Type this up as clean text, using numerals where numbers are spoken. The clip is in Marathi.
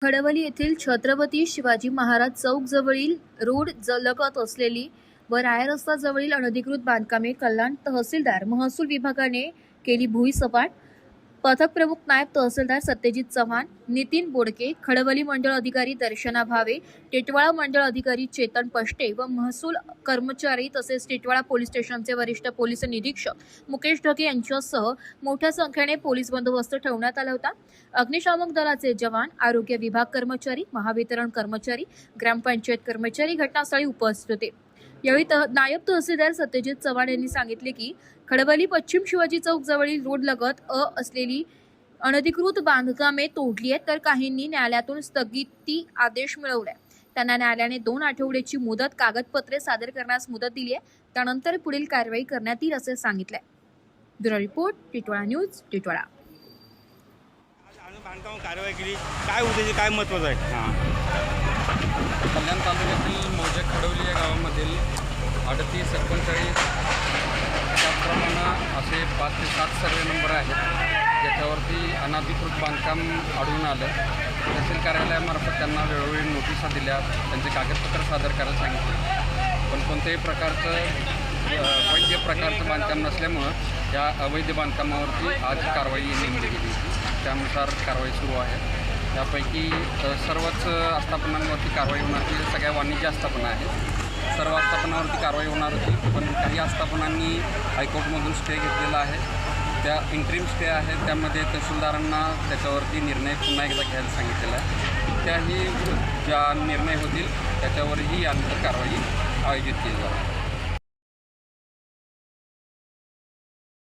खडवली येथील छत्रपती शिवाजी महाराज चौक जवळील रोड लगत असलेली व रायरस्ता जवळील अनधिकृत बांधकामे कल्याण तहसीलदार महसूल विभागाने केली भुईसपाट। पथक प्रमुख नायब तहसीलदार सत्यजित चव्हाण, नितीन बोडके, खडवली मंडळ अधिकारी दर्शना भावे, टिटवाळा मंडळ अधिकारी चेतन पष्टे व महसूल कर्मचारी तसेच टिटवाळा पोलीस स्टेशनचे वरिष्ठ पोलीस निरीक्षक मुकेश ढगे यांच्यासह मोठ्या संख्येने पोलीस बंदोबस्त ठेवण्यात आला होता। अग्निशामक दलाचे जवान, आरोग्य विभाग कर्मचारी, महावितरण कर्मचारी, ग्रामपंचायत कर्मचारी घटनास्थळी उपस्थित होते। यावेळी नायब तहसीलदार सत्यजित चव्हाण यांनी सांगितले की खडवली पश्चिम शिवाजी चौक जवळील रोड लगत असलेली अनधिकृत बांधकामे तोडली आहेत, तर काहींनी न्यायालयातून स्थगिती आदेश मिळवलाय। त्यांना न्यायालयाने 2 आठवड्याची मुदत कागदपत्रे सादर करण्यास मुदत दिली आहे, त्यानंतर पुढील कारवाई करण्यात येईल असे सांगितले। Bureau report, Titwala news, Titwala. बांधकाम कारवाई केली, काय उद्देश, काय महत्त्वाचं आहे? कल्याण तालुक्यातील मौजे खडवली या गावामधील 38-39 त्याप्रमाणे असे 5 ते 7 सर्वे नंबर आहेत, ज्याच्यावरती अनधिकृत बांधकाम आढळून आलं। तहसील कार्यालयामार्फत त्यांना वेळोवेळी नोटिसा दिल्या, त्यांचे कागदपत्र सादर करायला सांगितले, पण कोणत्याही प्रकारचं वैध प्रकारचं बांधकाम नसल्यामुळं या अवैध बांधकामावरती आज कारवाई नेमली गेली। त्यानुसार कारवाई सुरू आहे। त्यापैकी सर्वच आस्थापनांवरती कारवाई होणार होती, सगळ्या वाणिज्य आस्थापना आहेत, सर्व आस्थापनावरती कारवाई होणार होती, पण काही आस्थापनांनी हायकोर्टमधून स्टे घेतलेला आहे। त्या इंटरिम स्टे आहे, त्यामध्ये तहसीलदारांना त्याच्यावरती निर्णय पुन्हा एकदा घ्यायला सांगितलेला आहे। त्याही ज्या निर्णय होतील त्याच्यावरही यानंतर कारवाई आयोजित केली जाईल।